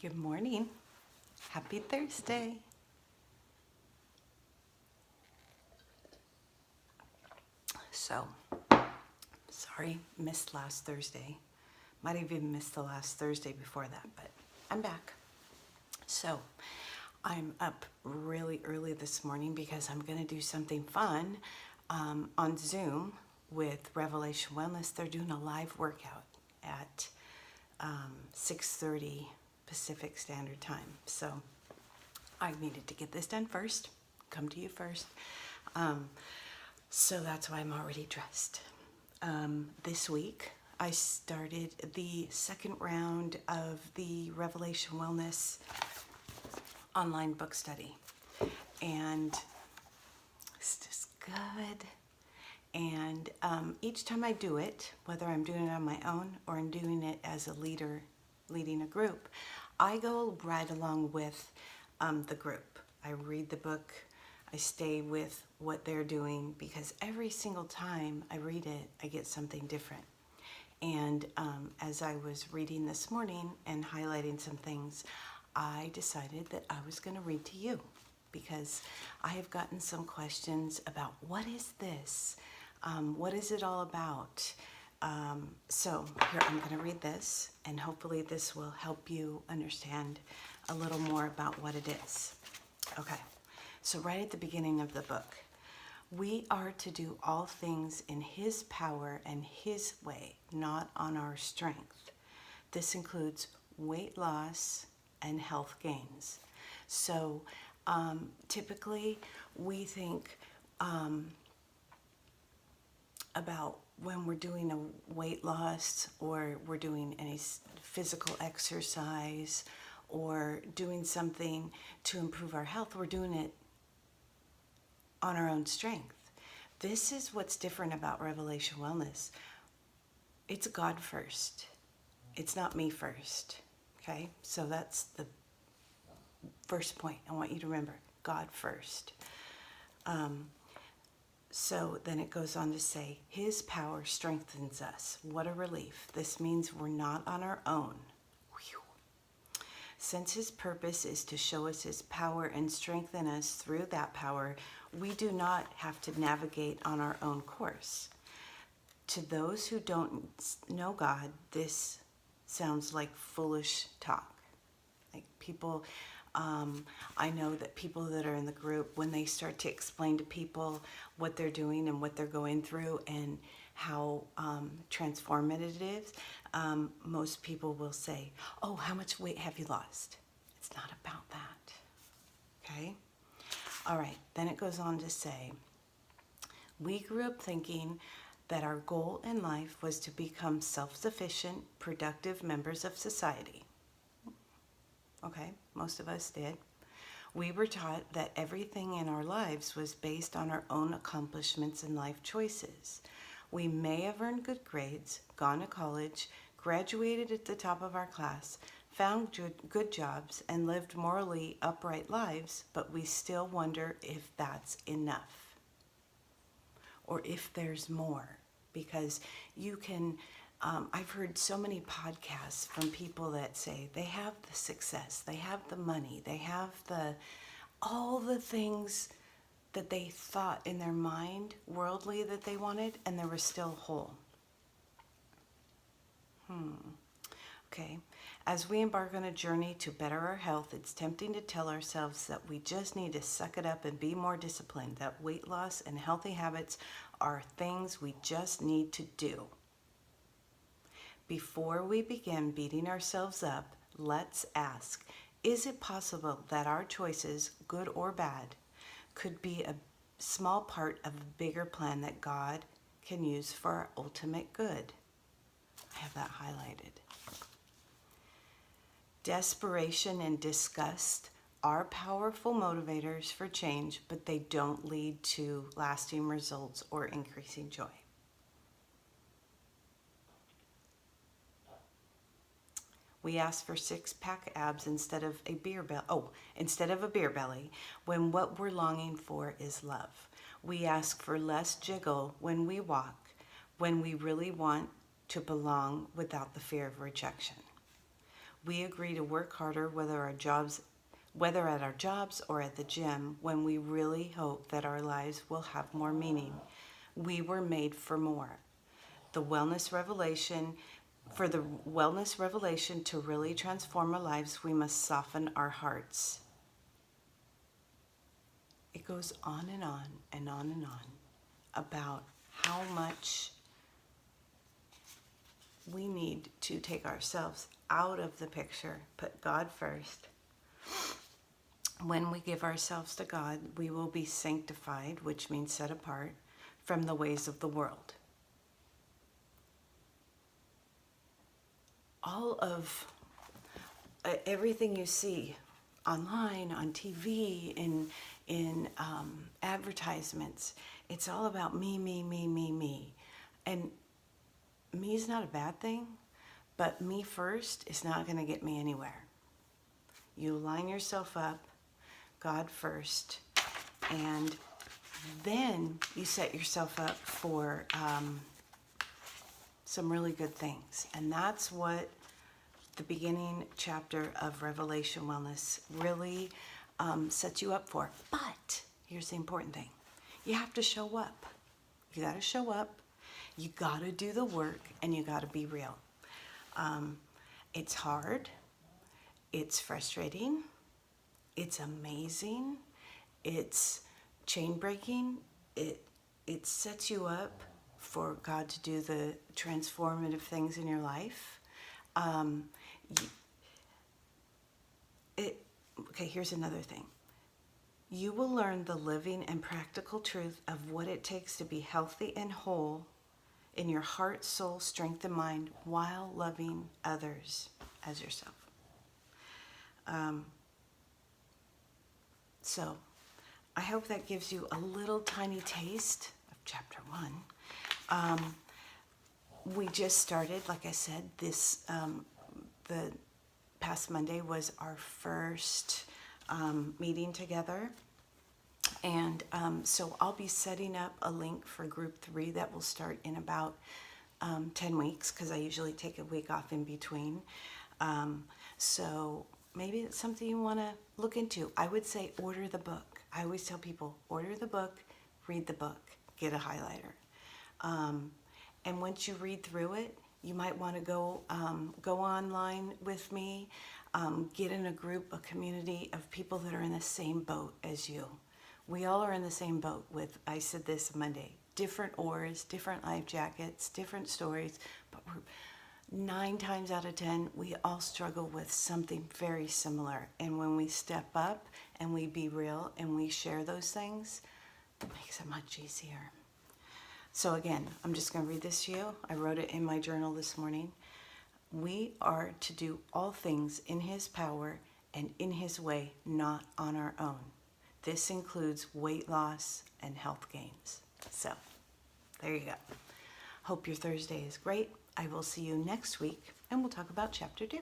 Good morning. Happy Thursday. So, sorry, missed last Thursday. Might have even missed the last Thursday before that, but I'm back. So, I'm up really early this morning because I'm going to do something fun on Zoom with Revelation Wellness. They're doing a live workout at 6:30 Pacific Standard Time. So, I needed to get this done first, come to you first. So that's why I'm already dressed. This week, I started the second round of the Revelation Wellness online book study. And it's just good. And each time I do it, whether I'm doing it on my own or I'm doing it as a leader leading a group, I go right along with the group. I read the book. I stay with what they're doing because every single time I read it, I get something different. And as I was reading this morning and highlighting some things, I decided that I was going to read to you because I have gotten some questions about what is this? What is it all about? So here, I'm going to read this, and hopefully this will help you understand a little more about what it is. Okay, so right at the beginning of the book, we are to do all things in His power and His way, not on our strength. This includes weight loss and health gains. So typically we think about when we're doing a weight loss or we're doing any physical exercise or doing something to improve our health, we're doing it on our own strength. This is what's different about Revelation Wellness. It's God first. It's not me first. Okay? So that's the first point I want you to remember. God first. So then it goes on to say, His power strengthens us. What a relief. This means we're not on our own. Whew. Since His purpose is to show us His power and strengthen us through that power, we do not have to navigate on our own course. To those who don't know God, this sounds like foolish talk. Like people, I know that people that are in the group, when they start to explain to people what they're doing and what they're going through and how transformative it is, most people will say, oh, how much weight have you lost? It's not about that, okay? All right, then it goes on to say, we grew up thinking that our goal in life was to become self-sufficient, productive members of society. Okay, most of us did. We were taught that everything in our lives was based on our own accomplishments and life choices. We may have earned good grades, gone to college, graduated at the top of our class, found good jobs, and lived morally upright lives, but we still wonder if that's enough or if there's more. Because you can, I've heard so many podcasts from people that say they have the success, they have the money, they have all the things that they thought in their mind, worldly, that they wanted, and they were still whole. Okay. As we embark on a journey to better our health, it's tempting to tell ourselves that we just need to suck it up and be more disciplined, that weight loss and healthy habits are things we just need to do. Before we begin beating ourselves up, let's ask, is it possible that our choices, good or bad, could be a small part of a bigger plan that God can use for our ultimate good? I have that highlighted. Desperation and disgust are powerful motivators for change, but they don't lead to lasting results or increasing joy. We ask for six-pack abs instead of a beer belly, when what we're longing for is love. We ask for less jiggle when we walk, when we really want to belong without the fear of rejection. We agree to work harder, whether at our jobs or at the gym, when we really hope that our lives will have more meaning. We were made for more. The wellness revelation, for the wellness revelation to really transform our lives, we must soften our hearts. It goes on and on and on and on about how much we need to take ourselves out of the picture, put God first. When we give ourselves to God, we will be sanctified, which means set apart, from the ways of the world. All of everything you see online, on TV, in advertisements, it's all about me, me, me, me, me. And me is not a bad thing, but me first is not going to get me anywhere. You line yourself up, God first, and then you set yourself up for some really good things. And that's what the beginning chapter of Revelation Wellness really sets you up for. But here's the important thing. You have to show up. You got to show up. You got to do the work, and you got to be real. It's hard. It's frustrating. It's amazing. It's chain breaking. It sets you up for God to do the transformative things in your life. Okay, here's another thing. You will learn the living and practical truth of what it takes to be healthy and whole in your heart, soul, strength, and mind while loving others as yourself. So I hope that gives you a little tiny taste of chapter 1. We just started, like I said, this the past Monday was our first meeting together. And so I'll be setting up a link for group 3 that will start in about 10 weeks, because I usually take a week off in between. So maybe it's something you want to look into. I would say order the book. I always tell people, order the book, read the book, get a highlighter. And once you read through it, you might want to go online with me, get in a group, a community of people that are in the same boat as you. We all are in the same boat with, I said this Monday, different oars, different life jackets, different stories, but 9 times out of 10, we all struggle with something very similar. And when we step up and we be real and we share those things, it makes it much easier. So again, I'm just going to read this to you. I wrote it in my journal this morning. We are to do all things in His power and in His way, not on our own. This includes weight loss and health gains. So, there you go. Hope your Thursday is great. I will see you next week, and we'll talk about chapter 2.